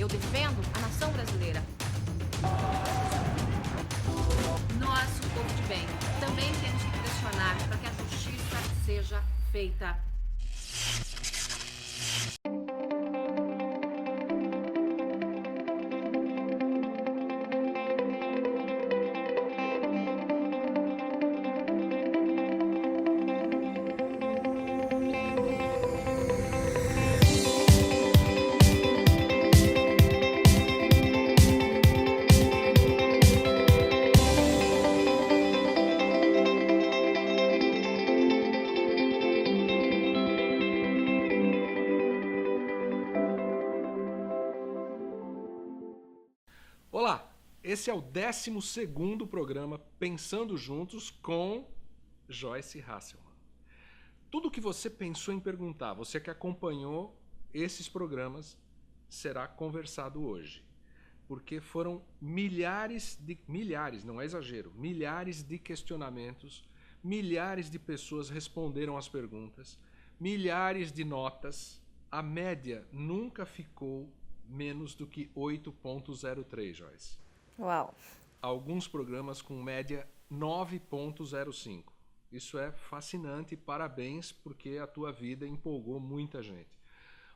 Eu defendo a nação brasileira. Nós, o povo de bem, também temos que pressionar para que a justiça seja feita. Olá, esse é o 12º programa Pensando Juntos com Joyce Hasselman. Tudo o que você pensou em perguntar, você que acompanhou esses programas, será conversado hoje. Porque foram milhares, não é exagero, milhares de questionamentos, milhares de pessoas responderam às perguntas, milhares de notas. A média nunca ficou menos do que 8.03, Joyce. Uau! Alguns programas com média 9.05. Isso é fascinante, parabéns, porque a tua vida empolgou muita gente.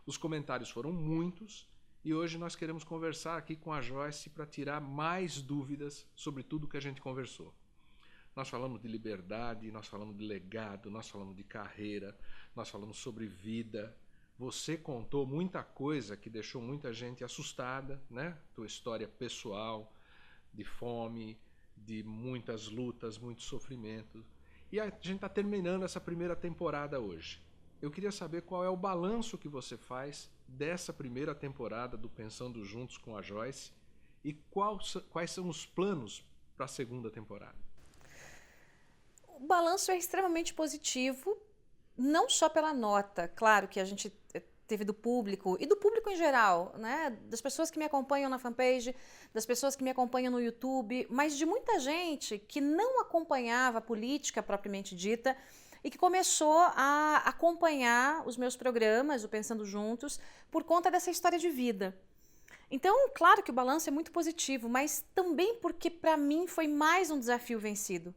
Os comentários foram muitos e hoje nós queremos conversar aqui com a Joyce para tirar mais dúvidas sobre tudo que a gente conversou. Nós falamos de liberdade, nós falamos de legado, nós falamos de carreira, nós falamos sobre vida. Você contou muita coisa que deixou muita gente assustada, né? Tua história pessoal, de fome, de muitas lutas, muito sofrimento. E a gente está terminando essa primeira temporada hoje. Eu queria saber qual é o balanço que você faz dessa primeira temporada do Pensando Juntos com a Joyce e quais são os planos para a segunda temporada. O balanço é extremamente positivo, não só pela nota, claro, que a gente teve do público, e do público em geral, né? Das pessoas que me acompanham na fanpage, das pessoas que me acompanham no YouTube, mas de muita gente que não acompanhava a política propriamente dita e que começou a acompanhar os meus programas, o Pensando Juntos, por conta dessa história de vida. Então, claro que o balanço é muito positivo, mas também porque para mim foi mais um desafio vencido.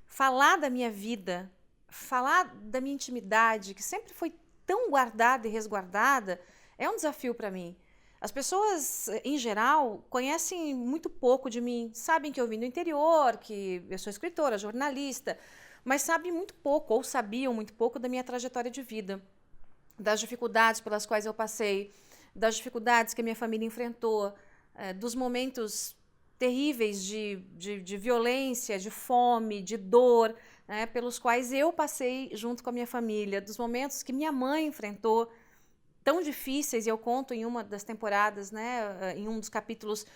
Falar da minha vida, falar da minha intimidade, que sempre foi tão guardada e resguardada, é um desafio para mim. As pessoas, em geral, conhecem muito pouco de mim, sabem que eu vim do interior, que eu sou escritora, jornalista, mas sabem muito pouco, ou sabiam muito pouco da minha trajetória de vida, das dificuldades pelas quais eu passei, das dificuldades que a minha família enfrentou, dos momentos terríveis de violência, de fome, de dor, né, pelos quais eu passei junto com a minha família, dos momentos que minha mãe enfrentou, tão difíceis, e eu conto em uma das temporadas, né, em um dos capítulos,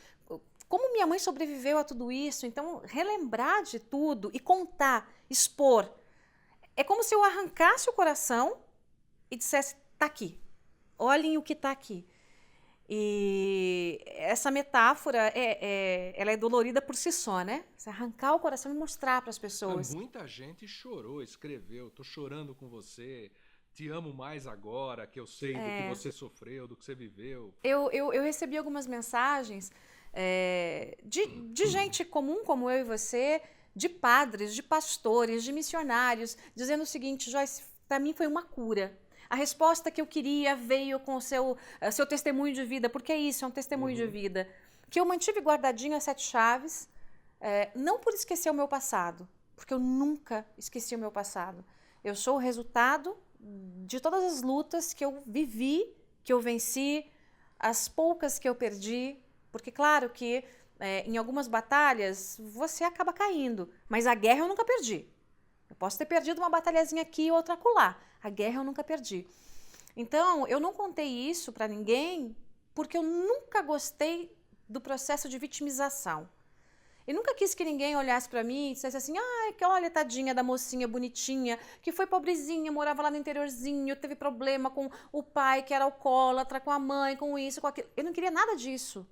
como minha mãe sobreviveu a tudo isso. Então, relembrar de tudo e contar, expor, é como se eu arrancasse o coração e dissesse, tá aqui, olhem o que tá aqui. E essa metáfora, ela é dolorida por si só, né? Você arrancar o coração e mostrar para as pessoas. Muita gente chorou, escreveu, tô chorando com você, te amo mais agora, que eu sei do que você sofreu, do que você viveu. Eu recebi algumas mensagens de gente comum como eu e você, de padres, de pastores, de missionários, dizendo o seguinte, Joyce, para mim foi uma cura. A resposta que eu queria veio com o seu testemunho de vida, porque é isso, é um testemunho de vida, que eu mantive guardadinho as 7 chaves, não por esquecer o meu passado, porque eu nunca esqueci o meu passado. Eu sou o resultado de todas as lutas que eu vivi, que eu venci, as poucas que eu perdi, porque claro que em algumas batalhas você acaba caindo, mas a guerra eu nunca perdi. Eu posso ter perdido uma batalhazinha aqui e outra acolá. A guerra eu nunca perdi. Então, eu não contei isso para ninguém porque eu nunca gostei do processo de vitimização. Eu nunca quis que ninguém olhasse para mim e dissesse assim, que olha, tadinha da mocinha bonitinha, que foi pobrezinha, morava lá no interiorzinho, teve problema com o pai que era alcoólatra, com a mãe, com isso, com aquilo. Eu não queria nada disso.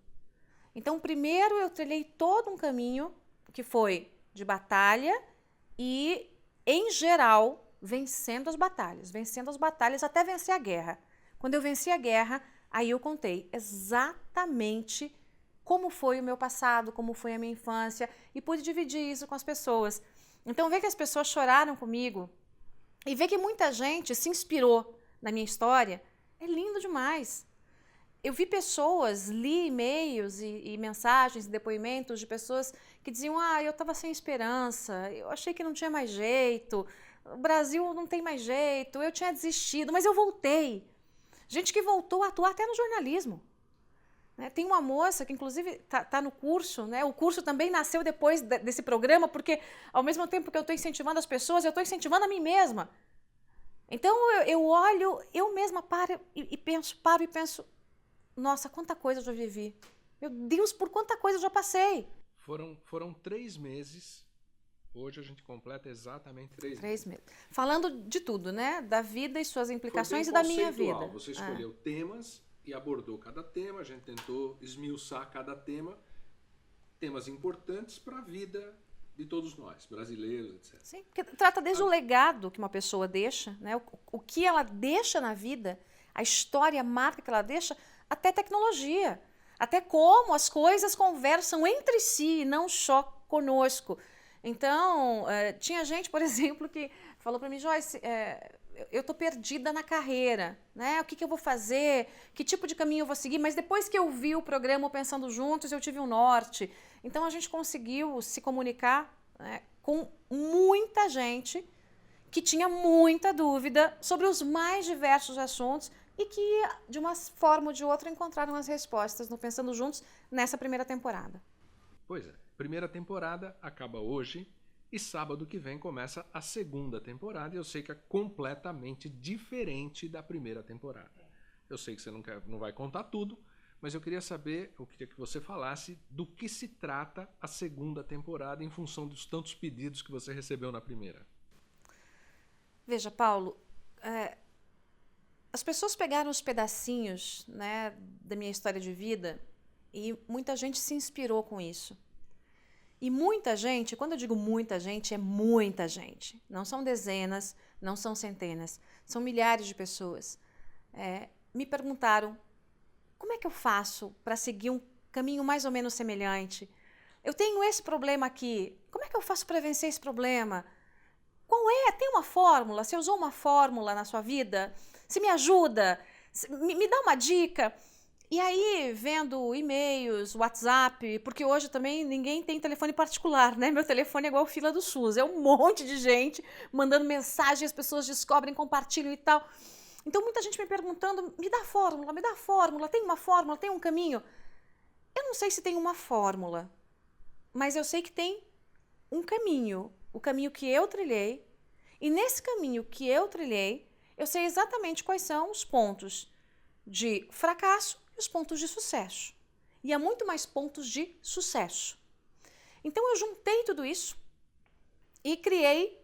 Então, primeiro eu trilhei todo um caminho que foi de batalha e, em geral, vencendo as batalhas até vencer a guerra. Quando eu venci a guerra, Aí eu contei exatamente como foi o meu passado, como foi a minha infância, e pude dividir isso com as pessoas. Então, ver que as pessoas choraram comigo e ver que muita gente se inspirou na minha história é lindo demais. Eu vi pessoas, li e-mails e mensagens, depoimentos de pessoas que diziam: eu estava sem esperança, eu achei que não tinha mais jeito, o Brasil não tem mais jeito, eu tinha desistido, mas eu voltei. Gente que voltou a atuar até no jornalismo. Tem uma moça que, inclusive, está no curso, né? O curso também nasceu depois desse programa, porque, ao mesmo tempo que eu estou incentivando as pessoas, eu estou incentivando a mim mesma. Então, eu olho, eu mesma paro e penso, nossa, quanta coisa eu já vivi. Meu Deus, por quanta coisa eu já passei. Foram 3 meses. Hoje a gente completa exatamente 3 meses. Falando de tudo, né? Da vida e suas implicações e da minha vida. Você escolheu temas e abordou cada tema, a gente tentou esmiuçar cada tema, temas importantes para a vida de todos nós, brasileiros, etc. Sim, porque trata desde o legado que uma pessoa deixa, né? O que ela deixa na vida, a história, a marca que ela deixa, até tecnologia, até como as coisas conversam entre si, não só conosco. Então, tinha gente, por exemplo, que falou para mim: Joyce, eu estou perdida na carreira, né? O que eu vou fazer? Que tipo de caminho eu vou seguir? Mas depois que eu vi o programa Pensando Juntos, eu tive um norte. Então, a gente conseguiu se comunicar, né, com muita gente que tinha muita dúvida sobre os mais diversos assuntos e que, de uma forma ou de outra, encontraram as respostas no Pensando Juntos nessa primeira temporada. Pois é. Primeira temporada acaba hoje e sábado que vem começa a segunda temporada, e eu sei que é completamente diferente da primeira temporada. Eu sei que você não vai contar tudo, mas eu queria que você falasse do que se trata a segunda temporada em função dos tantos pedidos que você recebeu na primeira. Veja, Paulo, as pessoas pegaram os pedacinhos, né, da minha história de vida e muita gente se inspirou com isso. E muita gente, quando eu digo muita gente, é muita gente. Não são dezenas, não são centenas, são milhares de pessoas. Me perguntaram: como é que eu faço para seguir um caminho mais ou menos semelhante? Eu tenho esse problema aqui, como é que eu faço para vencer esse problema? Qual é? Tem uma fórmula? Você usou uma fórmula na sua vida? Você me ajuda? Me dá uma dica? E aí, vendo e-mails, WhatsApp, porque hoje também ninguém tem telefone particular, né? Meu telefone é igual fila do SUS, é um monte de gente mandando mensagem, as pessoas descobrem, compartilham e tal. Então, muita gente me perguntando: me dá fórmula, tem uma fórmula, tem um caminho? Eu não sei se tem uma fórmula, mas eu sei que tem um caminho, o caminho que eu trilhei, e nesse caminho que eu trilhei, eu sei exatamente quais são os pontos de fracasso e os pontos de sucesso. E há muito mais pontos de sucesso. Então, eu juntei tudo isso e criei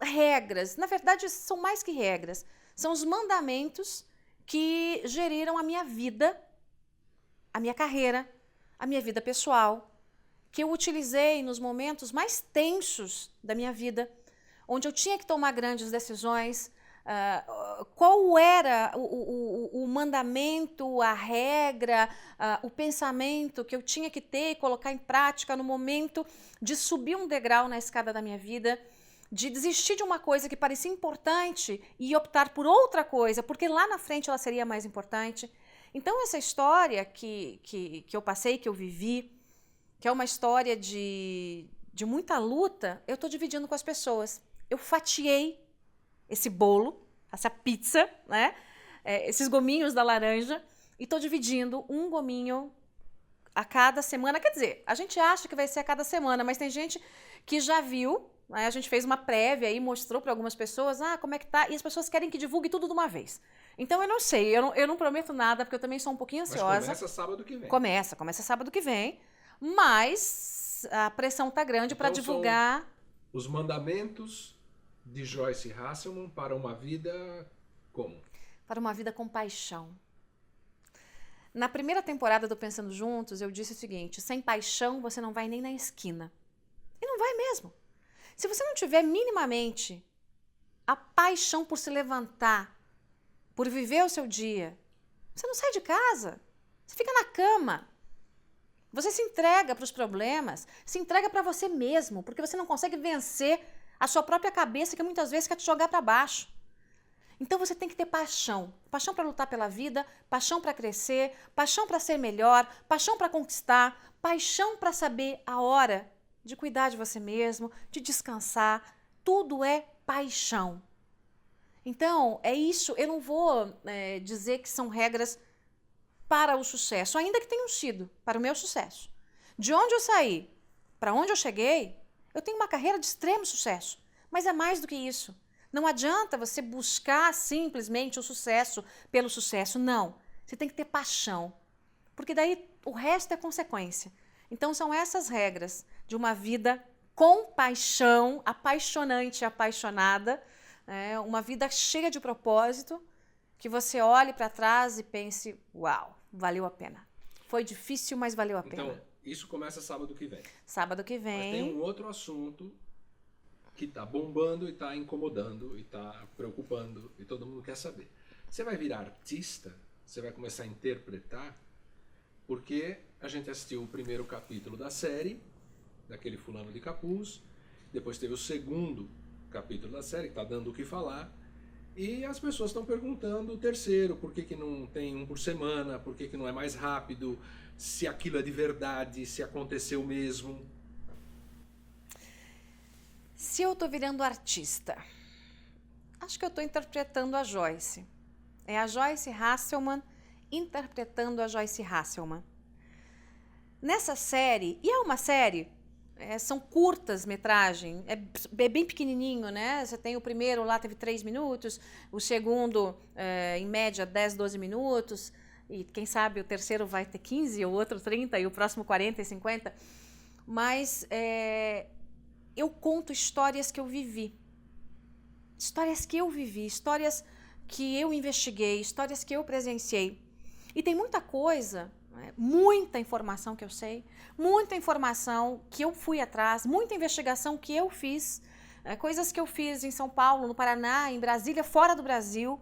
regras. Na verdade, são mais que regras. São os mandamentos que geriram a minha vida, a minha carreira, a minha vida pessoal, que eu utilizei nos momentos mais tensos da minha vida, onde eu tinha que tomar grandes decisões. Qual era o mandamento, a regra, o pensamento que eu tinha que ter e colocar em prática no momento de subir um degrau na escada da minha vida, de desistir de uma coisa que parecia importante e optar por outra coisa, porque lá na frente ela seria mais importante. Então, essa história que eu passei, que eu vivi, que é uma história de muita luta, eu estou dividindo com as pessoas. Eu fatiei esse bolo, essa pizza, né? Esses gominhos da laranja, e estou dividindo um gominho a cada semana. Quer dizer, a gente acha que vai ser a cada semana, mas tem gente que já viu, né? A gente fez uma prévia e mostrou para algumas pessoas, como é que tá, e as pessoas querem que divulgue tudo de uma vez. Então, eu não sei, eu não prometo nada, porque eu também sou um pouquinho ansiosa. Mas começa sábado que vem. Começa sábado que vem, mas a pressão tá grande para divulgar. São os mandamentos de Joyce Hasselman para uma vida como? Para uma vida com paixão. Na primeira temporada do Pensando Juntos, eu disse o seguinte: sem paixão você não vai nem na esquina. E não vai mesmo. Se você não tiver minimamente a paixão por se levantar, por viver o seu dia, Você não sai de casa. Você fica na cama. Você se entrega para os problemas, se entrega para você mesmo, porque você não consegue vencer a sua própria cabeça, que muitas vezes quer te jogar para baixo. Então você tem que ter paixão. Paixão para lutar pela vida, paixão para crescer, paixão para ser melhor, paixão para conquistar, paixão para saber a hora de cuidar de você mesmo, de descansar. Tudo é paixão. Então, é isso. Eu não vou dizer que são regras para o sucesso, ainda que tenham sido para o meu sucesso. De onde eu saí, para onde eu cheguei, eu tenho uma carreira de extremo sucesso. Mas é mais do que isso. Não adianta você buscar simplesmente o sucesso pelo sucesso. Não. Você tem que ter paixão. Porque daí o resto é consequência. Então são essas regras de uma vida com paixão, apaixonante, apaixonada, uma vida cheia de propósito, que você olhe para trás e pense, uau, valeu a pena. Foi difícil, mas valeu a pena. Então, isso começa sábado que vem. Sábado que vem. Mas tem um outro assunto que está bombando e está incomodando e está preocupando e todo mundo quer saber. Você vai virar artista? Você vai começar a interpretar? Porque a gente assistiu o primeiro capítulo da série, daquele fulano de capuz, depois teve o segundo capítulo da série, que está dando o que falar, e as pessoas estão perguntando o terceiro, por que não tem um por semana, por que não é mais rápido, se aquilo é de verdade, se aconteceu mesmo. Se eu estou virando artista, acho que eu estou interpretando a Joyce. É a Joyce Hasselman interpretando a Joyce Hasselman. Nessa série, e é uma série, são curtas-metragem, é bem pequenininho, né? Você tem o primeiro lá, teve 3 minutos, o segundo, em média, 10, 12 minutos, e quem sabe o terceiro vai ter 15, o outro 30, e o próximo 40 e 50. Mas eu conto histórias que eu vivi. Histórias que eu vivi, histórias que eu investiguei, histórias que eu presenciei. E tem muita coisa, muita informação que eu sei, muita informação que eu fui atrás, muita investigação que eu fiz, coisas que eu fiz em São Paulo, no Paraná, em Brasília, fora do Brasil,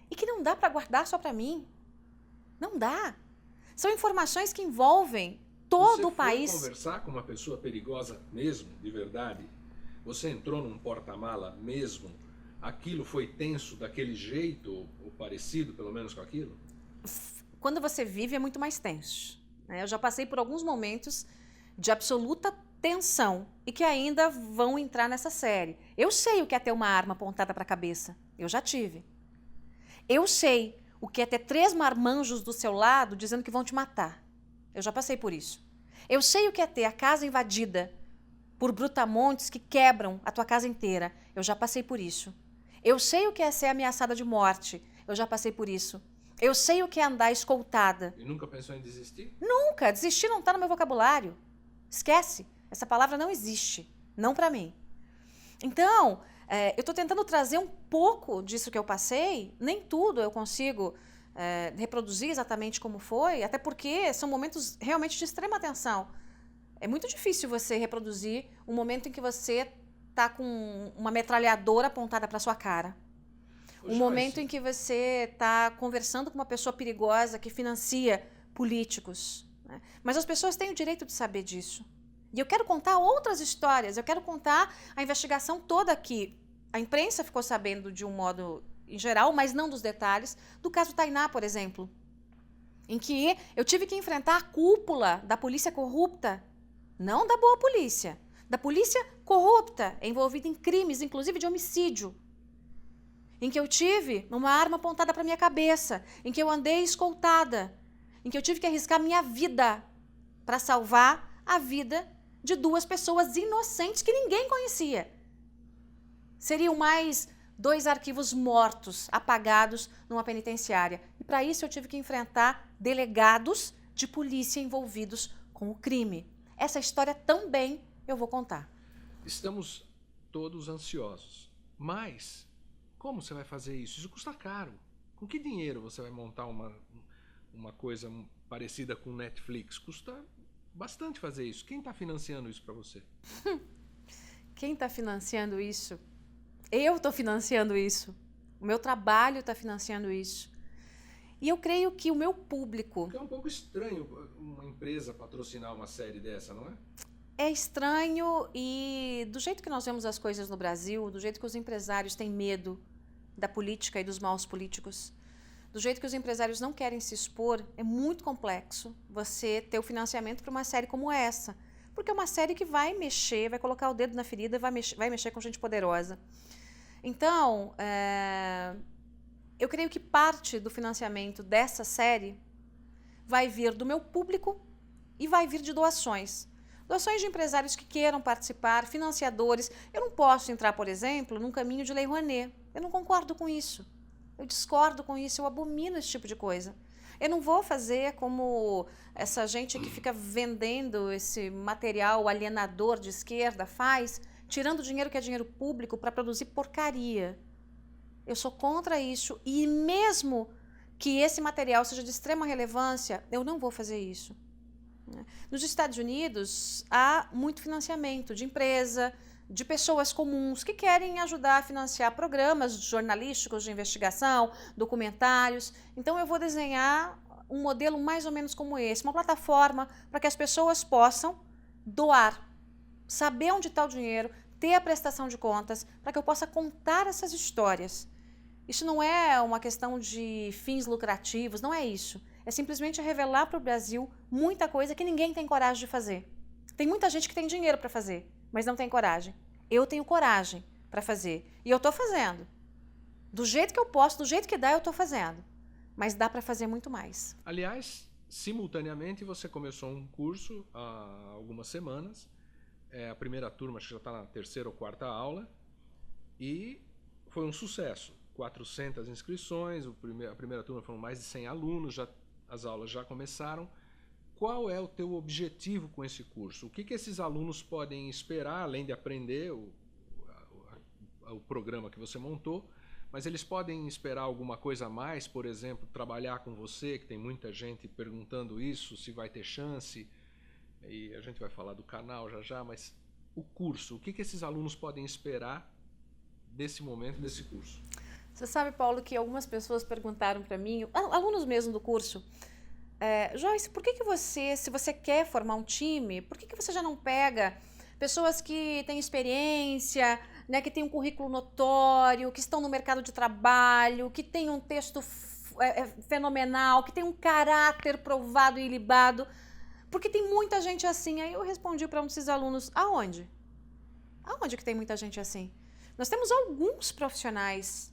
e que não dá para guardar só para mim. Não dá. São informações que envolvem todo o país. Você foi conversar com uma pessoa perigosa mesmo, de verdade? Você entrou num porta-mala mesmo? Aquilo foi tenso daquele jeito, ou parecido pelo menos com aquilo? Quando você vive é muito mais tenso. Eu já passei por alguns momentos de absoluta tensão e que ainda vão entrar nessa série. Eu sei o que é ter uma arma apontada para a cabeça. Eu já tive. Eu sei o que é ter 3 marmanjos do seu lado dizendo que vão te matar. Eu já passei por isso. Eu sei o que é ter a casa invadida por brutamontes que quebram a tua casa inteira. Eu já passei por isso. Eu sei o que é ser ameaçada de morte. Eu já passei por isso. Eu sei o que é andar escoltada. E nunca pensou em desistir? Nunca. Desistir não está no meu vocabulário. Esquece. Essa palavra não existe. Não para mim. Então, eu estou tentando trazer um pouco disso que eu passei. Nem tudo eu consigo reproduzir exatamente como foi, até porque são momentos realmente de extrema tensão. É muito difícil você reproduzir um momento em que você está com uma metralhadora apontada para sua cara. Um momento em que você está conversando com uma pessoa perigosa que financia políticos. Né? Mas as pessoas têm o direito de saber disso. E eu quero contar outras histórias, eu quero contar a investigação toda aqui. A imprensa ficou sabendo de um modo em geral, mas não dos detalhes, do caso Tainá, por exemplo, em que eu tive que enfrentar a cúpula da polícia corrupta, não da boa polícia, da polícia corrupta, envolvida em crimes, inclusive de homicídio, em que eu tive uma arma apontada para minha cabeça, em que eu andei escoltada, em que eu tive que arriscar minha vida para salvar a vida de 2 pessoas inocentes que ninguém conhecia. Seriam mais 2 arquivos mortos, apagados numa penitenciária. E para isso eu tive que enfrentar delegados de polícia envolvidos com o crime. Essa história também eu vou contar. Estamos todos ansiosos, mas como você vai fazer isso? Isso custa caro. Com que dinheiro você vai montar uma coisa parecida com Netflix? Custa bastante fazer isso. Quem está financiando isso para você? Quem está financiando isso? Eu estou financiando isso. O meu trabalho está financiando isso. E eu creio que o meu público Porque é um pouco estranho uma empresa patrocinar uma série dessa, não é? é estranho e do jeito que nós vemos as coisas no Brasil, do jeito que os empresários têm medo da política e dos maus políticos, do jeito que os empresários não querem se expor, é muito complexo você ter o financiamento para uma série como essa. Porque é uma série que vai mexer, vai colocar o dedo na ferida e vai mexer com gente poderosa. Então, eu creio que parte do financiamento dessa série vai vir do meu público e vai vir de doações. Doações de empresários que queiram participar, financiadores. Eu não posso entrar, por exemplo, num caminho de Lei Rouanet. Eu não concordo com isso. Eu discordo com isso, eu abomino esse tipo de coisa. Eu não vou fazer como essa gente que fica vendendo esse material alienador de esquerda faz, tirando dinheiro que é dinheiro público para produzir porcaria. Eu sou contra isso e mesmo que esse material seja de extrema relevância, eu não vou fazer isso. Nos Estados Unidos, há muito financiamento de empresa, de pessoas comuns que querem ajudar a financiar programas jornalísticos de investigação, documentários. Então, eu vou desenhar um modelo mais ou menos como esse, uma plataforma para que as pessoas possam doar, saber onde está o dinheiro, ter a prestação de contas, para que eu possa contar essas histórias. Isso não é uma questão de fins lucrativos, não é isso. É simplesmente revelar para o Brasil muita coisa que ninguém tem coragem de fazer. Tem muita gente que tem dinheiro para fazer, mas não tem coragem. Eu tenho coragem para fazer e eu estou fazendo. Do jeito que eu posso, do jeito que dá, eu estou fazendo. Mas dá para fazer muito mais. Aliás, simultaneamente você começou um curso há algumas semanas. A primeira turma acho que já está na terceira ou quarta aula e foi um sucesso. 400 inscrições, a primeira turma foram mais de 100 alunos, as aulas já começaram. Qual é o teu objetivo com esse curso? O que esses alunos podem esperar, além de aprender o programa que você montou, mas eles podem esperar alguma coisa a mais, por exemplo, trabalhar com você, que tem muita gente perguntando isso, se vai ter chance, e a gente vai falar do canal já, mas o curso, o que esses alunos podem esperar desse momento, desse curso? Você sabe, Paulo, que algumas pessoas perguntaram para mim, alunos mesmo do curso, Joyce, por que você, se você quer formar um time, por que você já não pega pessoas que têm experiência, né, que têm um currículo notório, que estão no mercado de trabalho, que têm um texto fenomenal, que têm um caráter provado e ilibado? Porque tem muita gente assim. Aí eu respondi para um desses alunos, aonde? Aonde que tem muita gente assim? Nós temos alguns profissionais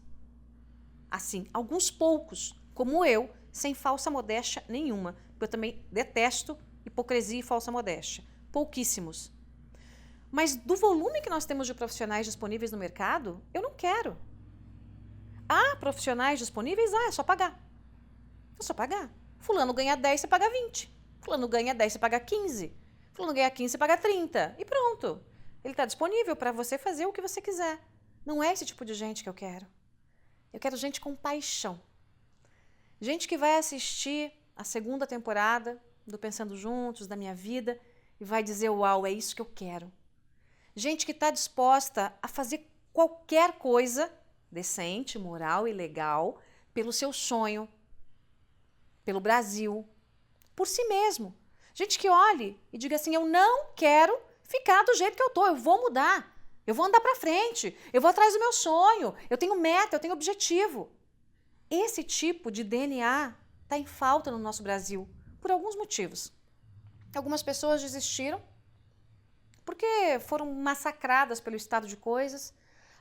assim, alguns poucos, como eu, sem falsa modéstia nenhuma, porque eu também detesto hipocrisia e falsa modéstia. Pouquíssimos. Mas do volume que nós temos de profissionais disponíveis no mercado, eu não quero. Há profissionais disponíveis? É só pagar. É só pagar. Fulano ganha 10, você paga 20. Fulano ganha 10, você paga 15. Fulano ganha 15, você paga 30. E pronto. Ele está disponível para você fazer o que você quiser. Não é esse tipo de gente que eu quero. Eu quero gente com paixão. Gente que vai assistir a segunda temporada do Pensando Juntos, da minha vida, e vai dizer, uau, é isso que eu quero. Gente que está disposta a fazer qualquer coisa decente, moral e legal pelo seu sonho, pelo Brasil, por si mesmo. Gente que olhe e diga assim, eu não quero ficar do jeito que eu estou, eu vou mudar. Eu vou andar para frente, eu vou atrás do meu sonho, eu tenho meta, eu tenho objetivo. Esse tipo de DNA está em falta no nosso Brasil, por alguns motivos. Algumas pessoas desistiram porque foram massacradas pelo estado de coisas.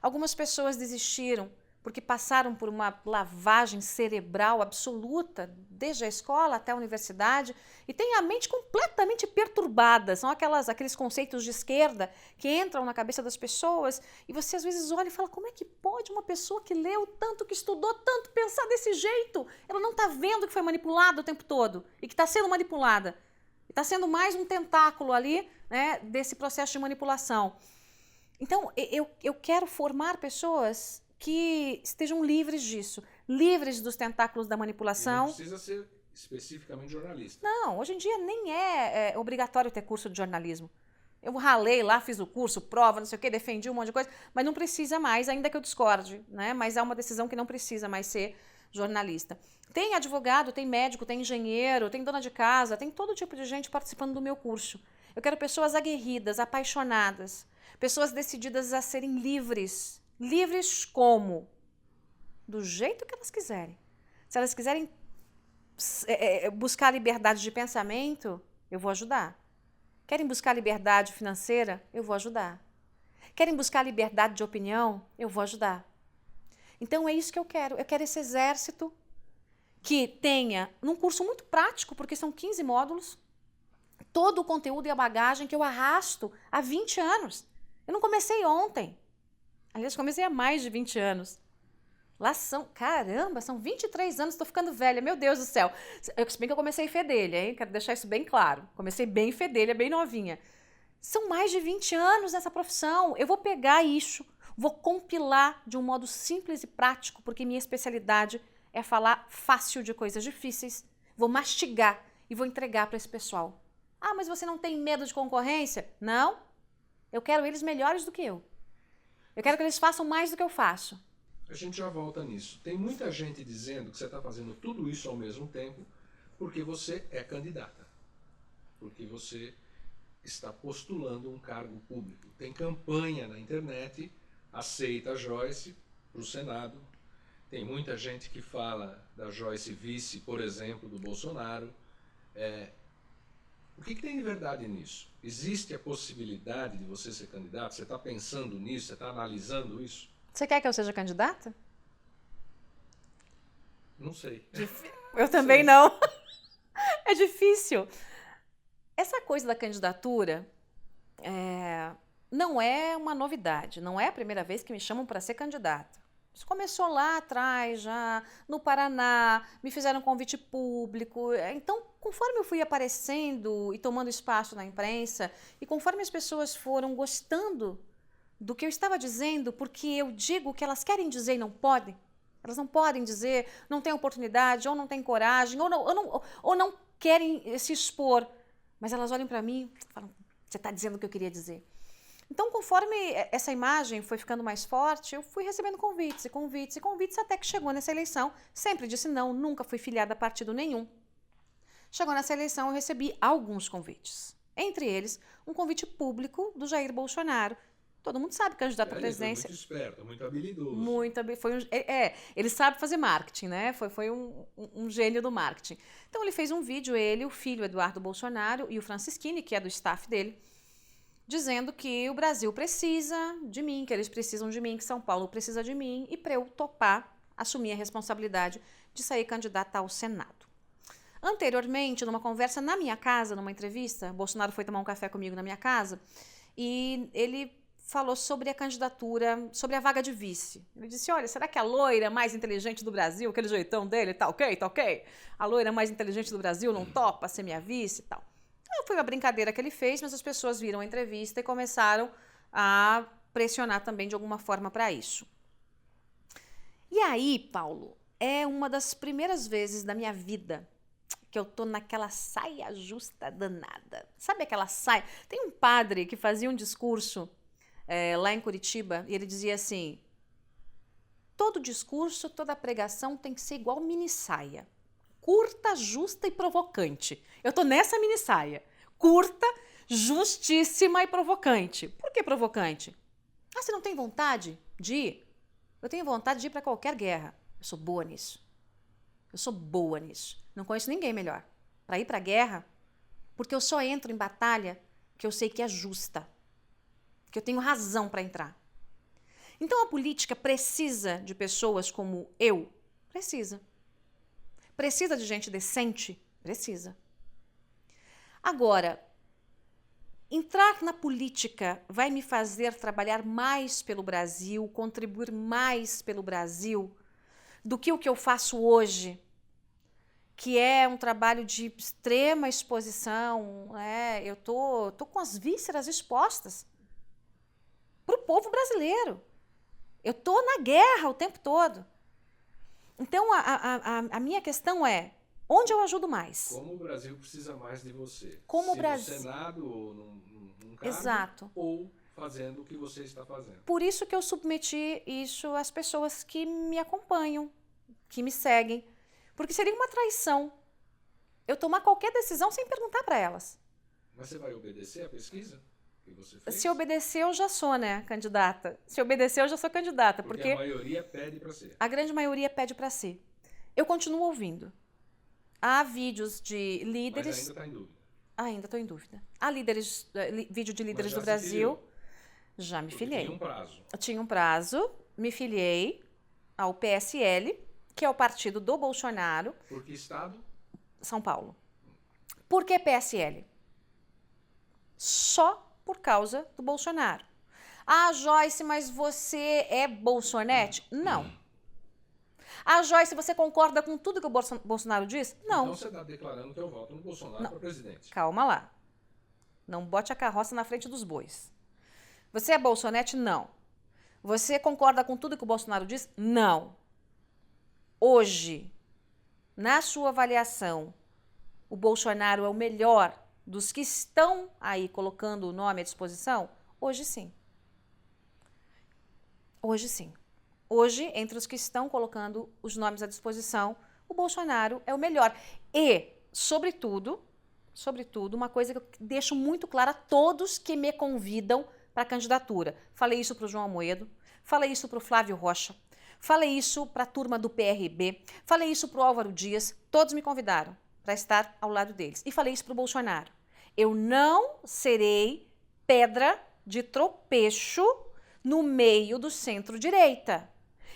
Algumas pessoas desistiram porque passaram por uma lavagem cerebral absoluta, desde a escola até a universidade, e têm a mente completamente perturbada. São aqueles conceitos de esquerda que entram na cabeça das pessoas, e você às vezes olha e fala, como é que pode uma pessoa que leu tanto, que estudou tanto, pensar desse jeito? Ela não está vendo que foi manipulada o tempo todo, e que está sendo manipulada. Está sendo mais um tentáculo ali, né, desse processo de manipulação. Então, eu quero formar pessoas que estejam livres disso, livres dos tentáculos da manipulação. E não precisa ser especificamente jornalista. Não, hoje em dia nem é obrigatório ter curso de jornalismo. Eu ralei lá, fiz o curso, prova, não sei o quê, defendi um monte de coisa, mas não precisa mais, ainda que eu discorde, né? Mas é uma decisão que não precisa mais ser jornalista. Tem advogado, tem médico, tem engenheiro, tem dona de casa, tem todo tipo de gente participando do meu curso. Eu quero pessoas aguerridas, apaixonadas, pessoas decididas a serem livres. Livres como? Do jeito que elas quiserem. Se elas quiserem buscar liberdade de pensamento, eu vou ajudar. Querem buscar liberdade financeira? Eu vou ajudar. Querem buscar liberdade de opinião? Eu vou ajudar. Então é isso que eu quero. Eu quero esse exército que tenha, num curso muito prático, porque são 15 módulos, todo o conteúdo e a bagagem que eu arrasto há 20 anos. Eu não comecei ontem. Aliás, comecei há mais de 20 anos. Lá são, caramba, são 23 anos, estou ficando velha, meu Deus do céu. Se bem que eu comecei fedelha, hein? Quero deixar isso bem claro. Comecei bem fedelha, bem novinha. São mais de 20 anos nessa profissão. Eu vou pegar isso, vou compilar de um modo simples e prático, porque minha especialidade é falar fácil de coisas difíceis. Vou mastigar e vou entregar para esse pessoal. Ah, mas você não tem medo de concorrência? Não. Eu quero eles melhores do que eu. Eu quero que eles façam mais do que eu faço. A gente já volta nisso. Tem muita gente dizendo que você está fazendo tudo isso ao mesmo tempo porque você é candidata. Porque você está postulando um cargo público. Tem campanha na internet, aceita a Joyce para o Senado. Tem muita gente que fala da Joyce vice, por exemplo, do Bolsonaro. O que tem de verdade nisso? Existe a possibilidade de você ser candidato? Você está pensando nisso? Você está analisando isso? Você quer que eu seja candidata? Não sei. Eu também não. É difícil. Essa coisa da candidatura não é uma novidade. Não é a primeira vez que me chamam para ser candidata. Isso começou lá atrás, já no Paraná, me fizeram um convite público. Então, conforme eu fui aparecendo e tomando espaço na imprensa, e conforme as pessoas foram gostando do que eu estava dizendo, porque eu digo o que elas querem dizer e não podem. Elas não podem dizer, não têm oportunidade, ou não têm coragem, ou não querem se expor. Mas elas olham para mim e falam, você está dizendo o que eu queria dizer. Então, conforme essa imagem foi ficando mais forte, eu fui recebendo convites e convites e convites, até que chegou nessa eleição. Sempre disse não, nunca fui filiada a partido nenhum. Chegou nessa eleição, eu recebi alguns convites. Entre eles, um convite público do Jair Bolsonaro. Todo mundo sabe, candidato à presidência. Muito esperto, muito habilidoso. Ele sabe fazer marketing, né? Foi um gênio do marketing. Então, ele fez um vídeo, ele, o filho Eduardo Bolsonaro e o Francisquini, que é do staff dele, dizendo que o Brasil precisa de mim, que eles precisam de mim, que São Paulo precisa de mim, e para eu topar, assumir a responsabilidade de sair candidata ao Senado. Anteriormente, numa conversa na minha casa, numa entrevista, Bolsonaro foi tomar um café comigo na minha casa, e ele falou sobre a candidatura, sobre a vaga de vice. Ele disse, olha, será que a loira mais inteligente do Brasil, aquele jeitão dele, tá ok? A loira mais inteligente do Brasil não topa ser minha vice e tal. Foi uma brincadeira que ele fez, mas as pessoas viram a entrevista e começaram a pressionar também de alguma forma para isso. E aí, Paulo, é uma das primeiras vezes da minha vida que eu tô naquela saia justa danada. Sabe aquela saia? Tem um padre que fazia um discurso lá em Curitiba e ele dizia assim, todo discurso, toda pregação tem que ser igual mini saia. Curta, justa e provocante. Eu tô nessa mini saia. Curta, justíssima e provocante. Por que provocante? Ah, você não tem vontade de ir? Eu tenho vontade de ir para qualquer guerra. Eu sou boa nisso. Não conheço ninguém melhor para ir para a guerra, porque eu só entro em batalha que eu sei que é justa, que eu tenho razão para entrar. Então a política precisa de pessoas como eu? Precisa. Precisa de gente decente? Precisa. Agora, entrar na política vai me fazer trabalhar mais pelo Brasil, contribuir mais pelo Brasil do que o que eu faço hoje, que é um trabalho de extrema exposição. Eu tô com as vísceras expostas para o povo brasileiro. Eu tô na guerra o tempo todo. Então, a minha questão é, onde eu ajudo mais? Como o Brasil precisa mais de você? Como o no Brasil... Senado ou num cargo, Exato. Ou fazendo o que você está fazendo. Por isso que eu submeti isso às pessoas que me acompanham, que me seguem, porque seria uma traição eu tomar qualquer decisão sem perguntar para elas. Mas você vai obedecer à pesquisa que você fez? Se obedecer, eu já sou, né, candidata. Se obedecer, eu já sou candidata, Porque a maioria pede para ser. a grande maioria pede para ser. Eu continuo ouvindo. Há vídeos de líderes... Mas ainda está em dúvida. Ainda estou em dúvida. Há vídeo de líderes já do se Brasil. filiou? Já me Porque filiei. tinha um prazo. Eu tinha um prazo, me filiei ao PSL, que é o partido do Bolsonaro, Por que estado? São Paulo. Por que PSL? Só por causa do Bolsonaro. Ah, Joyce, mas você é bolsonete? Não. Ah, Joyce, você concorda com tudo que o Bolsonaro diz? Não. Então você está declarando que eu voto no Bolsonaro para presidente. Calma lá. Não bote a carroça na frente dos bois. Você é bolsonete? Não. Você concorda com tudo que o Bolsonaro diz? Não. Hoje, na sua avaliação, o Bolsonaro é o melhor dos que estão aí colocando o nome à disposição? Hoje sim. Hoje sim. Hoje, entre os que estão colocando os nomes à disposição, o Bolsonaro é o melhor. E, sobretudo, uma coisa que eu deixo muito clara a todos que me convidam para a candidatura. Falei isso para o João Amoedo, falei isso para o Flávio Rocha, falei isso para a turma do PRB, falei isso para o Álvaro Dias, todos me convidaram para estar ao lado deles. E falei isso para o Bolsonaro. Eu não serei pedra de tropeço no meio do centro-direita.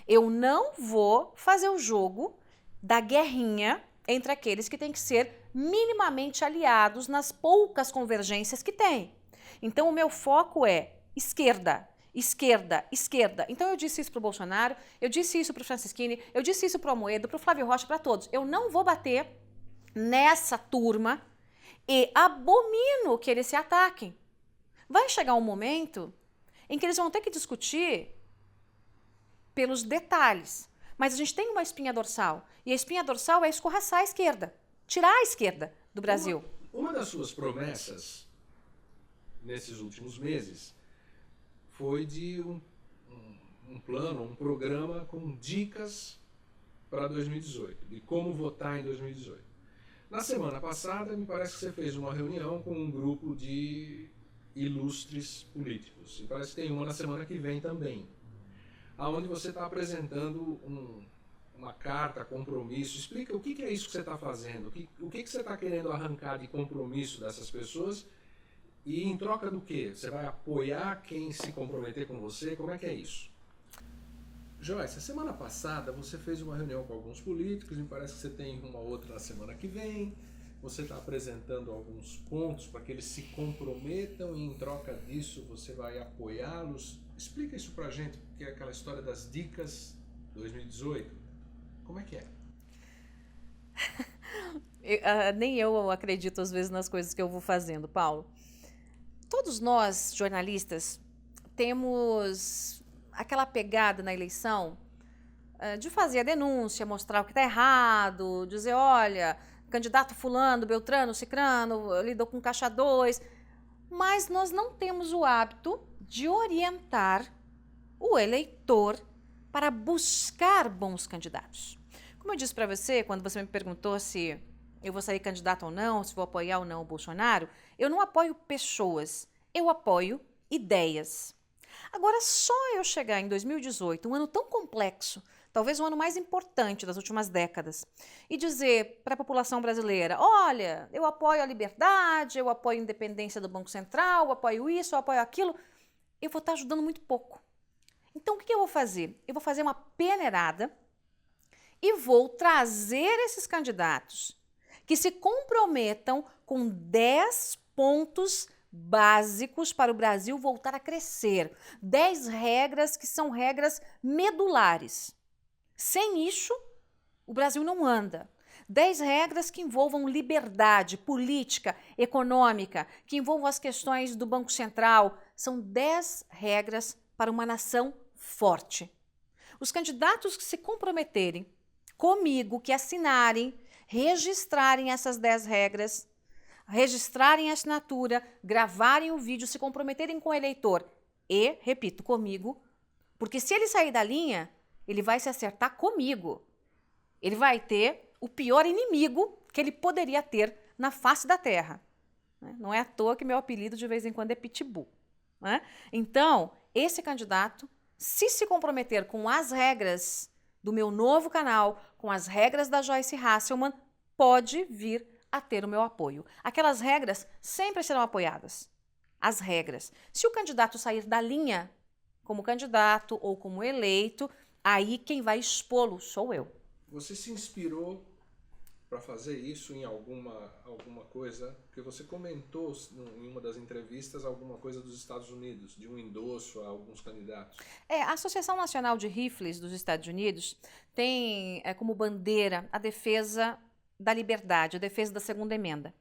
Eu não vou fazer o jogo da guerrinha entre aqueles que têm que ser minimamente aliados nas poucas convergências que tem. Então, o meu foco é esquerda, esquerda, esquerda. Então, eu disse isso para o Bolsonaro, eu disse isso para o Francisquini, eu disse isso para o Amoedo, para o Flávio Rocha, para todos. Eu não vou bater nessa turma e abomino que eles se ataquem. Vai chegar um momento em que eles vão ter que discutir pelos detalhes. Mas a gente tem uma espinha dorsal. E a espinha dorsal é escorraçar a esquerda. Tirar a esquerda do Brasil. Uma das suas promessas nesses últimos meses foi de um plano, um programa com dicas para 2018, de como votar em 2018. Na semana passada, me parece que você fez uma reunião com um grupo de ilustres políticos. E parece que tem uma na semana que vem também, aonde você está apresentando uma carta, compromisso. Explica o que é isso que você está fazendo, o que você está querendo arrancar de compromisso dessas pessoas e em troca do quê? Você vai apoiar quem se comprometer com você? Como é que é isso? Joyce, a semana passada você fez uma reunião com alguns políticos, me parece que você tem uma outra na semana que vem, você está apresentando alguns pontos para que eles se comprometam e em troca disso você vai apoiá-los. Explica isso pra gente, porque é aquela história das dicas 2018. Como é que é? Nem eu acredito às vezes nas coisas que eu vou fazendo, Paulo. Todos nós, jornalistas, temos aquela pegada na eleição de fazer a denúncia, mostrar o que está errado, dizer, olha, candidato fulano, beltrano, cicrano, lidou com caixa 2, mas nós não temos o hábito de orientar o eleitor para buscar bons candidatos. Como eu disse para você, quando você me perguntou se eu vou sair candidato ou não, se vou apoiar ou não o Bolsonaro, eu não apoio pessoas, eu apoio ideias. Agora, só eu chegar em 2018, um ano tão complexo, talvez o ano mais importante das últimas décadas, e dizer para a população brasileira, olha, eu apoio a liberdade, eu apoio a independência do Banco Central, eu apoio isso, eu apoio aquilo, eu vou estar ajudando muito pouco. Então, o que eu vou fazer? Eu vou fazer uma peneirada e vou trazer esses candidatos que se comprometam com 10 pontos básicos para o Brasil voltar a crescer. 10 regras que são regras medulares. Sem isso, o Brasil não anda. 10 regras que envolvam liberdade política, econômica, que envolvam as questões do Banco Central. São 10 regras para uma nação forte. Os candidatos que se comprometerem comigo, que assinarem, registrarem essas 10 regras, registrarem a assinatura, gravarem o vídeo, se comprometerem com o eleitor e, repito, comigo, porque se ele sair da linha, ele vai se acertar comigo. Ele vai ter o pior inimigo que ele poderia ter na face da terra. Não é à toa que meu apelido de vez em quando é Pitbull. Né? Então, esse candidato, se comprometer com as regras do meu novo canal, com as regras da Joyce Hasselman, pode vir a ter o meu apoio. Aquelas regras sempre serão apoiadas. As regras. Se o candidato sair da linha como candidato ou como eleito, aí quem vai expô-lo sou eu. Você se inspirou para fazer isso em alguma coisa? Porque você comentou em uma das entrevistas alguma coisa dos Estados Unidos, de um endosso a alguns candidatos. A Associação Nacional de Rifles dos Estados Unidos tem como bandeira a defesa da liberdade, a defesa da segunda emenda.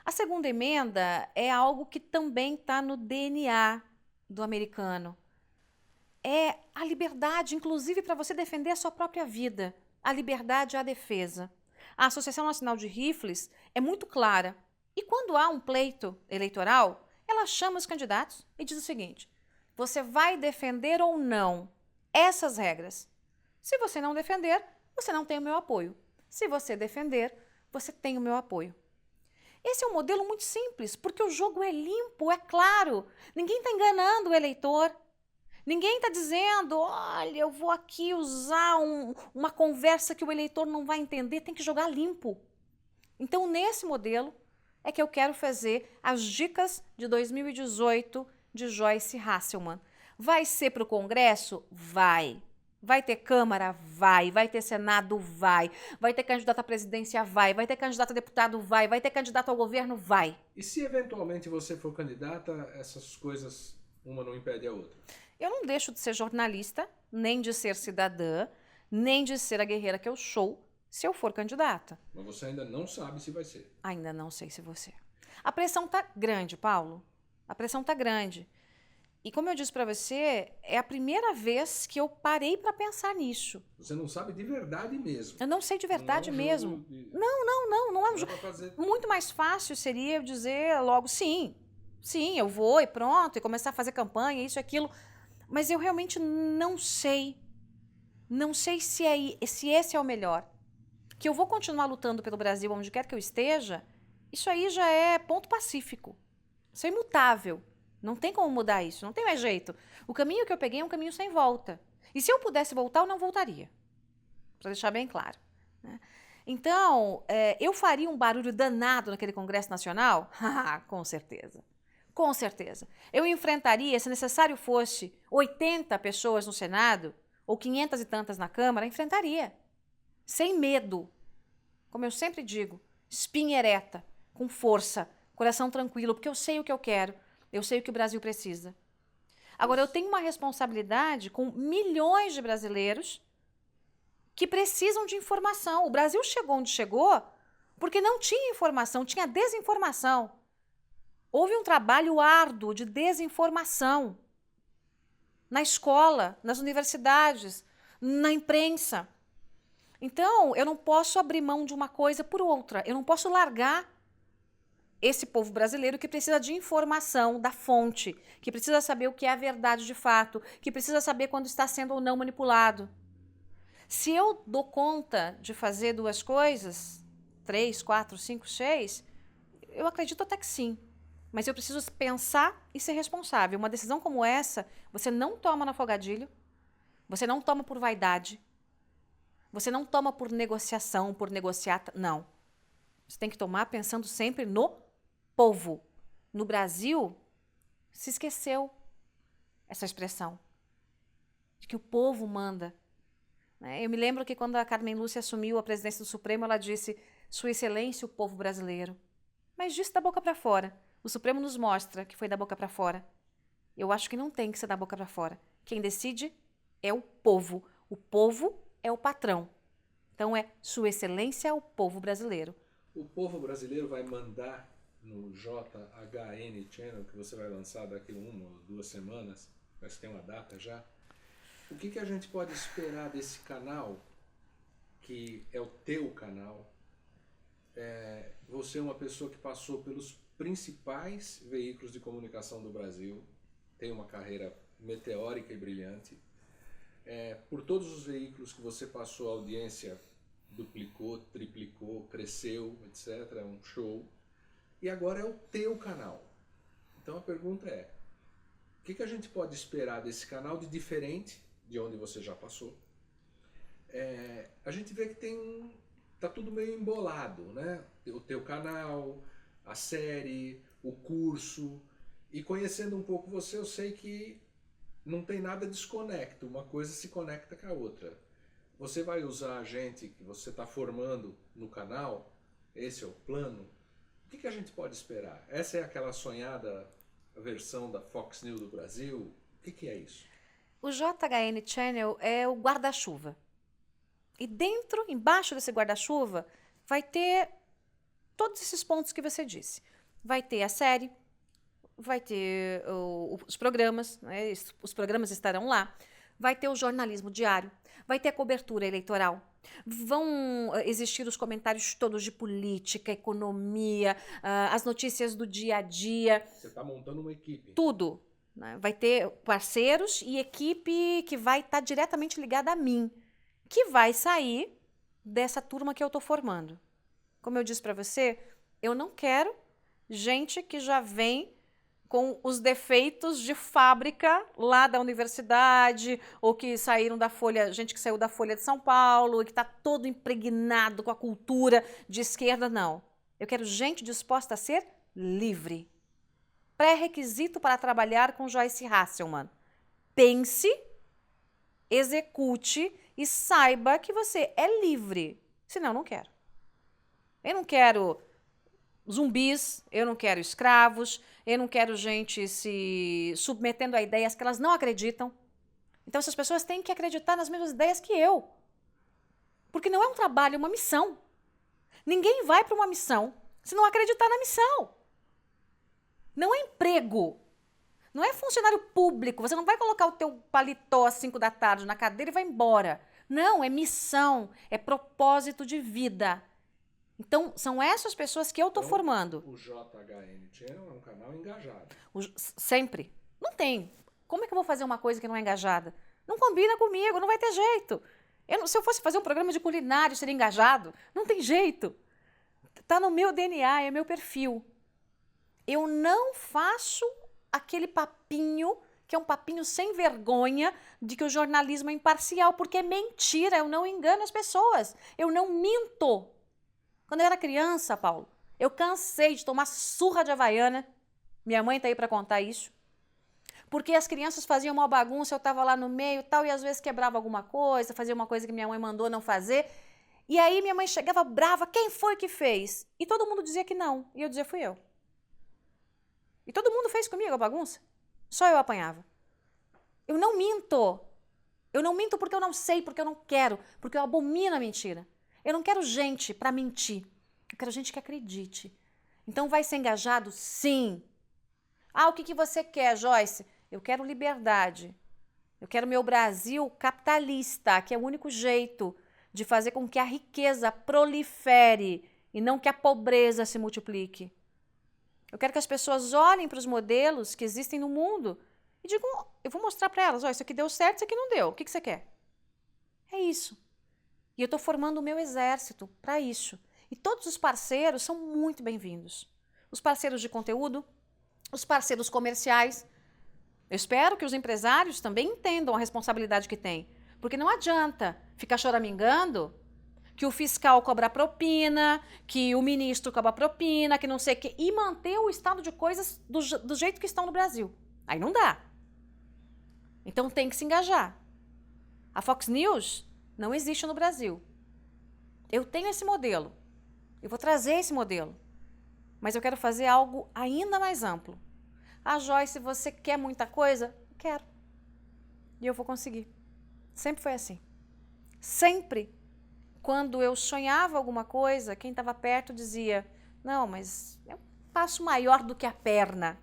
A segunda emenda é algo que também está no DNA do americano. É a liberdade, inclusive, para você defender a sua própria vida. A liberdade à defesa. A Associação Nacional de Rifles é muito clara. E quando há um pleito eleitoral, ela chama os candidatos e diz o seguinte: você vai defender ou não essas regras? Se você não defender, você não tem o meu apoio. Se você defender, você tem o meu apoio. Esse é um modelo muito simples, porque o jogo é limpo, é claro. Ninguém está enganando o eleitor. Ninguém está dizendo, olha, eu vou aqui usar uma conversa que o eleitor não vai entender, tem que jogar limpo. Então, nesse modelo, é que eu quero fazer as dicas de 2018 de Joyce Hasselman. Vai ser para o Congresso? Vai. Vai ter Câmara? Vai. Vai ter Senado? Vai. Vai ter candidato à presidência? Vai. Vai ter candidato a deputado? Vai. Vai ter candidato ao governo? Vai. E se eventualmente você for candidata, essas coisas, uma não impede a outra? Eu não deixo de ser jornalista, nem de ser cidadã, nem de ser a guerreira que eu sou, se eu for candidata. Mas você ainda não sabe se vai ser. Ainda não sei se você. A pressão tá grande, Paulo. A pressão tá grande. E como eu disse para você, é a primeira vez que eu parei para pensar nisso. Você não sabe de verdade mesmo. Eu não sei de verdade não é um mesmo. jogo de... Não é um jogo. Fazer... Muito mais fácil seria eu dizer logo sim. Sim, eu vou e pronto, e começar a fazer campanha, isso e aquilo. Mas eu realmente não sei. Não sei se esse é o melhor. Que eu vou continuar lutando pelo Brasil onde quer que eu esteja, isso aí já é ponto pacífico. Isso é imutável. Não tem como mudar isso, não tem mais jeito. O caminho que eu peguei é um caminho sem volta. E se eu pudesse voltar, eu não voltaria. Para deixar bem claro. Né? Então, eu faria um barulho danado naquele Congresso Nacional? Com certeza. Com certeza. Eu enfrentaria, se necessário fosse, 80 pessoas no Senado, ou 500 e tantas na Câmara, enfrentaria. Sem medo. Como eu sempre digo, espinha ereta, com força, coração tranquilo, porque eu sei o que eu quero, eu sei o que o Brasil precisa. Agora, eu tenho uma responsabilidade com milhões de brasileiros que precisam de informação. O Brasil chegou onde chegou porque não tinha informação, tinha desinformação. Houve um trabalho árduo de desinformação na escola, nas universidades, na imprensa. Então, eu não posso abrir mão de uma coisa por outra. Eu não posso largar esse povo brasileiro que precisa de informação da fonte, que precisa saber o que é a verdade de fato, que precisa saber quando está sendo ou não manipulado. Se eu dou conta de fazer duas coisas, 3, 4, 5, 6, eu acredito até que sim. Mas eu preciso pensar e ser responsável. Uma decisão como essa, você não toma no afogadilho, você não toma por vaidade, você não toma por negociação, por negociar. Não. Você tem que tomar pensando sempre no povo. No Brasil, se esqueceu essa expressão de que o povo manda. Eu me lembro que quando a Carmen Lúcia assumiu a presidência do Supremo, ela disse: Sua Excelência, o povo brasileiro. Mas disse da boca para fora. O Supremo nos mostra que foi da boca para fora. Eu acho que não tem que ser da boca para fora. Quem decide é o povo. O povo é o patrão. Então é Sua Excelência, o povo brasileiro. O povo brasileiro vai mandar no JHN Channel, que você vai lançar daqui 1 ou 2 semanas, mas tem uma data já. O que a gente pode esperar desse canal, que é o teu canal? Você é uma pessoa que passou pelos principais veículos de comunicação do Brasil, tem uma carreira meteórica e brilhante. Por todos os veículos que você passou, a audiência duplicou, triplicou, cresceu, etc. É um show. E agora é o teu canal. Então a pergunta é, o que a gente pode esperar desse canal de diferente de onde você já passou? A gente vê que tá tudo meio embolado, né? O teu canal, a série, o curso. E conhecendo um pouco você, eu sei que não tem nada desconecto, uma coisa se conecta com a outra. Você vai usar a gente que você está formando no canal? Esse é o plano? O que a gente pode esperar? Essa é aquela sonhada versão da Fox News do Brasil? O que é isso? O JHN Channel é o guarda-chuva. E dentro, embaixo desse guarda-chuva, vai ter todos esses pontos que você disse. Vai ter a série, vai ter os programas, né? Os programas estarão lá. Vai ter o jornalismo diário, vai ter a cobertura eleitoral. Vão existir os comentários todos de política, economia, as notícias do dia a dia. Você está montando uma equipe. Tudo. Né? Vai ter parceiros e equipe que vai estar diretamente ligada a mim, que vai sair dessa turma que eu estou formando. Como eu disse para você, eu não quero gente que já vem com os defeitos de fábrica lá da universidade, ou que saíram da Folha, gente que saiu da Folha de São Paulo, e que está todo impregnado com a cultura de esquerda, não. Eu quero gente disposta a ser livre. Pré-requisito para trabalhar com Joyce Hasselman. Pense, execute e saiba que você é livre. Senão, eu não quero. Eu não quero zumbis, eu não quero escravos, eu não quero gente se submetendo a ideias que elas não acreditam. Então, essas pessoas têm que acreditar nas mesmas ideias que eu. Porque não é um trabalho, é uma missão. Ninguém vai para uma missão se não acreditar na missão. Não é emprego. Não é funcionário público. Você não vai colocar o teu paletó às 5 da tarde na cadeira e vai embora. Não, é missão, é propósito de vida. Então, são essas pessoas que eu estou formando. O JHN Channel é um canal engajado. Sempre. Não tem. Como é que eu vou fazer uma coisa que não é engajada? Não combina comigo, não vai ter jeito. Se eu fosse fazer um programa de culinário, seria engajado? Não tem jeito. Está no meu DNA, é meu perfil. Eu não faço aquele papinho, que é um papinho sem vergonha, de que o jornalismo é imparcial, porque é mentira, eu não engano as pessoas. Eu não minto. Quando eu era criança, Paulo, eu cansei de tomar surra de Havaiana. Minha mãe está aí para contar isso. Porque as crianças faziam uma bagunça, eu estava lá no meio e tal, e às vezes quebrava alguma coisa, fazia uma coisa que minha mãe mandou não fazer. E aí minha mãe chegava brava, quem foi que fez? E todo mundo dizia que não. E eu dizia, fui eu. E todo mundo fez comigo a bagunça. Só eu apanhava. Eu não minto. Eu não minto porque eu não sei, porque eu não quero, porque eu abomino a mentira. Eu não quero gente para mentir. Eu quero gente que acredite. Então vai ser engajado? Sim. O que você quer, Joyce? Eu quero liberdade. Eu quero meu Brasil capitalista, que é o único jeito de fazer com que a riqueza prolifere e não que a pobreza se multiplique. Eu quero que as pessoas olhem para os modelos que existem no mundo e digam, eu vou mostrar para elas, isso aqui deu certo, isso aqui não deu. O que você quer? É isso. E eu estou formando o meu exército para isso. E todos os parceiros são muito bem-vindos. Os parceiros de conteúdo, os parceiros comerciais. Eu espero que os empresários também entendam a responsabilidade que têm. Porque não adianta ficar choramingando que o fiscal cobra propina, que o ministro cobra propina, que não sei o quê, e manter o estado de coisas do jeito que estão no Brasil. Aí não dá. Então tem que se engajar. A Fox News não existe no Brasil. Eu tenho esse modelo. Eu vou trazer esse modelo. Mas eu quero fazer algo ainda mais amplo. Joyce, você quer muita coisa? Quero. E eu vou conseguir. Sempre foi assim. Sempre. Quando eu sonhava alguma coisa, quem estava perto dizia, não, mas é um passo maior do que a perna.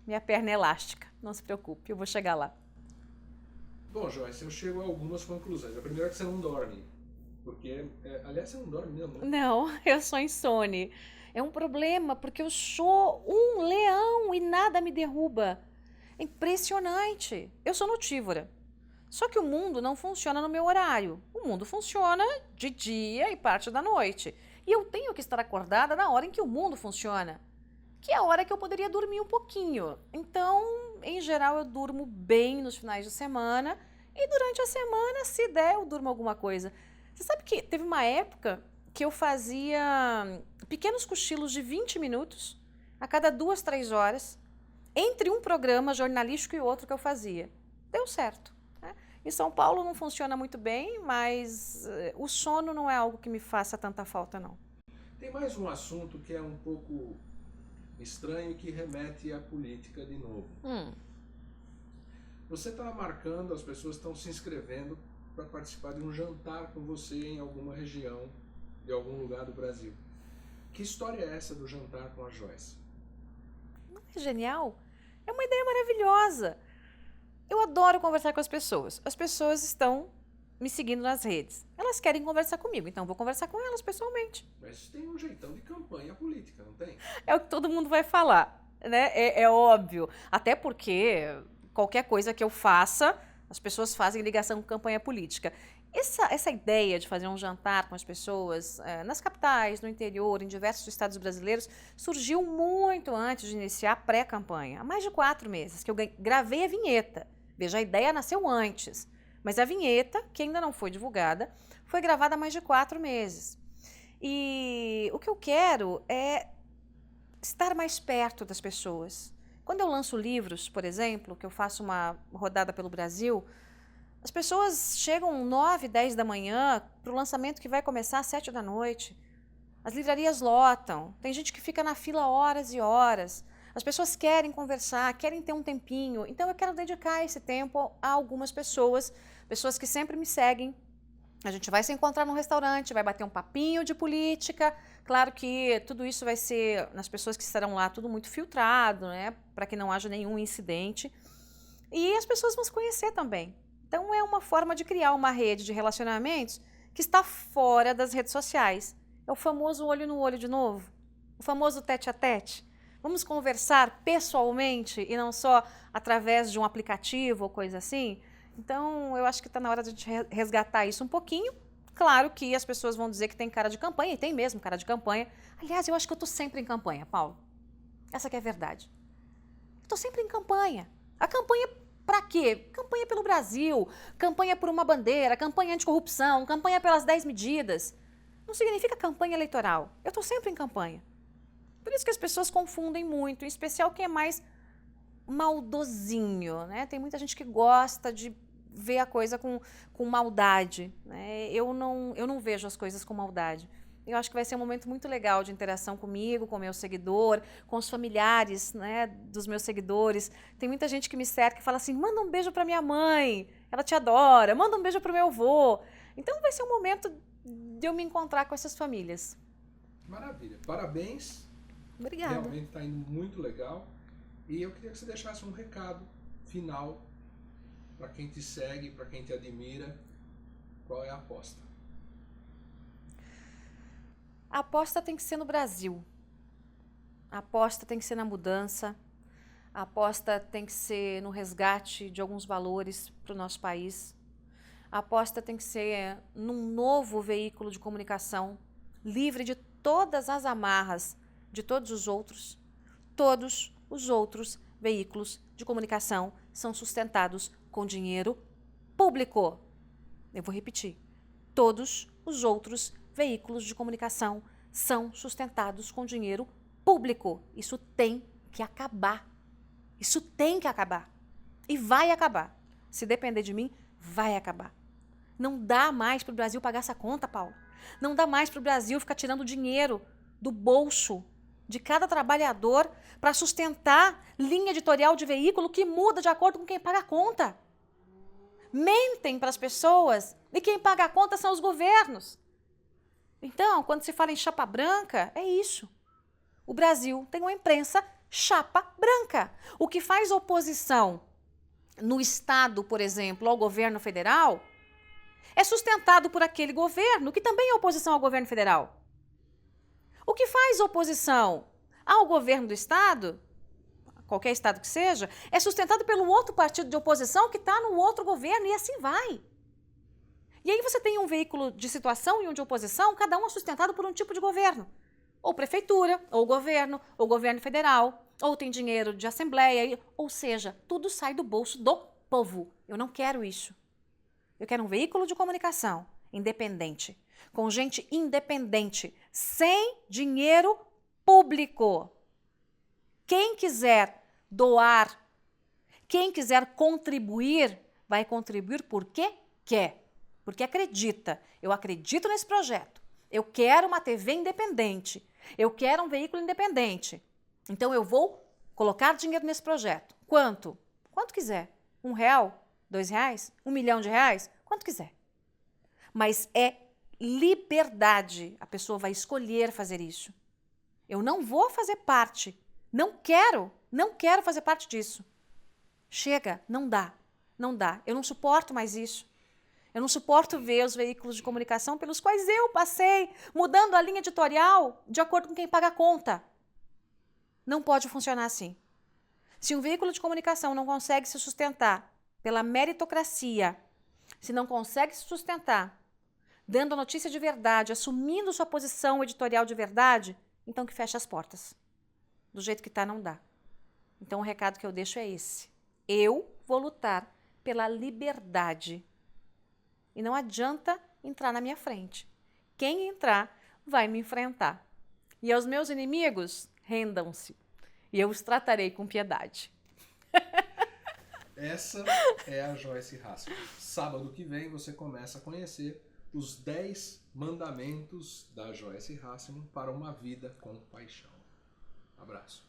Minha perna é elástica. Não se preocupe, eu vou chegar lá. Bom, Joyce, eu chego a algumas conclusões. A primeira é que você não dorme. Porque, aliás, você não dorme mesmo, né? Não, eu sou insone. É um problema, porque eu sou um leão e nada me derruba. É impressionante. Eu sou notívora. Só que o mundo não funciona no meu horário. O mundo funciona de dia e parte da noite. E eu tenho que estar acordada na hora em que o mundo funciona, que é a hora que eu poderia dormir um pouquinho. Então, em geral, eu durmo bem nos finais de semana e durante a semana, se der, eu durmo alguma coisa. Você sabe que teve uma época que eu fazia pequenos cochilos de 20 minutos a cada 2, 3 horas, entre um programa jornalístico e outro que eu fazia. Deu certo. Em São Paulo não funciona muito bem, mas o sono não é algo que me faça tanta falta, não. Tem mais um assunto que é um pouco estranho e que remete à política de novo. Você está marcando, as pessoas estão se inscrevendo para participar de um jantar com você em alguma região, de algum lugar do Brasil. Que história é essa do jantar com a Joyce? Não é genial? É uma ideia maravilhosa. Eu adoro conversar com as pessoas. As pessoas estão me seguindo nas redes. Elas querem conversar comigo, então eu vou conversar com elas pessoalmente. Mas tem um jeitão de campanha política, não tem? É o que todo mundo vai falar, né? É óbvio. Até porque qualquer coisa que eu faça, as pessoas fazem ligação com campanha política. Essa ideia de fazer um jantar com as pessoas nas capitais, no interior, em diversos estados brasileiros, surgiu muito antes de iniciar a pré-campanha. Há mais de 4 meses que eu gravei a vinheta. Veja, a ideia nasceu antes. Mas a vinheta, que ainda não foi divulgada, foi gravada há mais de 4 meses. E o que eu quero é estar mais perto das pessoas. Quando eu lanço livros, por exemplo, que eu faço uma rodada pelo Brasil, as pessoas chegam 9, 10 da manhã para o lançamento que vai começar às 7 da noite. As livrarias lotam, tem gente que fica na fila horas e horas. As pessoas querem conversar, querem ter um tempinho. Então eu quero dedicar esse tempo a algumas pessoas, pessoas que sempre me seguem. A gente vai se encontrar num restaurante, vai bater um papinho de política. Claro que tudo isso vai ser, nas pessoas que estarão lá, tudo muito filtrado, né? Para que não haja nenhum incidente. E as pessoas vão se conhecer também. Então é uma forma de criar uma rede de relacionamentos que está fora das redes sociais. É o famoso olho no olho de novo, o famoso tete a tete. Vamos conversar pessoalmente e não só através de um aplicativo ou coisa assim? Então eu acho que está na hora de a gente resgatar isso um pouquinho. Claro que as pessoas vão dizer que tem cara de campanha, e tem mesmo cara de campanha. Aliás, eu acho que eu estou sempre em campanha, Paulo. Essa que é a verdade. Estou sempre em campanha. A campanha para quê? Campanha pelo Brasil, campanha por uma bandeira, campanha anticorrupção, campanha pelas 10 medidas. Não significa campanha eleitoral. Eu estou sempre em campanha. Por isso que as pessoas confundem muito, em especial quem é mais maldosinho, né? Tem muita gente que gosta de ver a coisa com maldade, né? Eu não vejo as coisas com maldade. Eu acho que vai ser um momento muito legal de interação comigo, com o meu seguidor, com os familiares, né, dos meus seguidores. Tem muita gente que me cerca e fala assim, manda um beijo para minha mãe, ela te adora, manda um beijo para o meu avô. Então vai ser um momento de eu me encontrar com essas famílias. Maravilha, parabéns. Obrigada. Realmente está indo muito legal. E eu queria que você deixasse um recado final para quem te segue, para quem te admira. Qual é a aposta? A aposta tem que ser no Brasil. A aposta tem que ser na mudança. A aposta tem que ser no resgate de alguns valores para o nosso país. A aposta tem que ser num novo veículo de comunicação, livre de todas as amarras de todos os outros. Todos os outros veículos de comunicação são sustentados com dinheiro público. Eu vou repetir. Todos os outros veículos de comunicação são sustentados com dinheiro público. Isso tem que acabar. Isso tem que acabar. E vai acabar. Se depender de mim, vai acabar. Não dá mais para o Brasil pagar essa conta, Paulo. Não dá mais para o Brasil ficar tirando dinheiro do bolso de cada trabalhador para sustentar linha editorial de veículo que muda de acordo com quem paga a conta. Mentem para as pessoas e quem paga a conta são os governos. Então, quando se fala em chapa branca, é isso. O Brasil tem uma imprensa chapa branca. O que faz oposição no Estado, por exemplo, ao governo federal, é sustentado por aquele governo que também é oposição ao governo federal. O que faz oposição ao governo do Estado, qualquer estado que seja, é sustentado pelo outro partido de oposição que está no outro governo e assim vai. E aí você tem um veículo de situação e um de oposição, cada um é sustentado por um tipo de governo. Ou prefeitura, ou governo federal, ou tem dinheiro de assembleia, ou seja, tudo sai do bolso do povo. Eu não quero isso. Eu quero um veículo de comunicação independente, com gente independente, sem dinheiro público. Quem quiser doar, quem quiser contribuir, vai contribuir porque quer, porque acredita. Eu acredito nesse projeto. Eu quero uma TV independente. Eu quero um veículo independente. Então eu vou colocar dinheiro nesse projeto. Quanto? Quanto quiser. R$1, R$2, R$1 milhão, quanto quiser. Mas é liberdade. A pessoa vai escolher fazer isso. Eu não vou fazer parte. Não quero fazer parte disso. Chega, não dá. Não dá. Eu não suporto mais isso. Eu não suporto ver os veículos de comunicação pelos quais eu passei, mudando a linha editorial de acordo com quem paga a conta. Não pode funcionar assim. Se um veículo de comunicação não consegue se sustentar pela meritocracia, se não consegue se sustentar dando a notícia de verdade, assumindo sua posição editorial de verdade, então que feche as portas. Do jeito que está, não dá. Então o recado que eu deixo é esse. Eu vou lutar pela liberdade. E não adianta entrar na minha frente. Quem entrar vai me enfrentar. E aos meus inimigos, rendam-se. E eu os tratarei com piedade. Essa é a Joyce Hasselman. Sábado que vem você começa a conhecer os 10 mandamentos da Joyce Hasselman para uma vida com paixão. Abraço.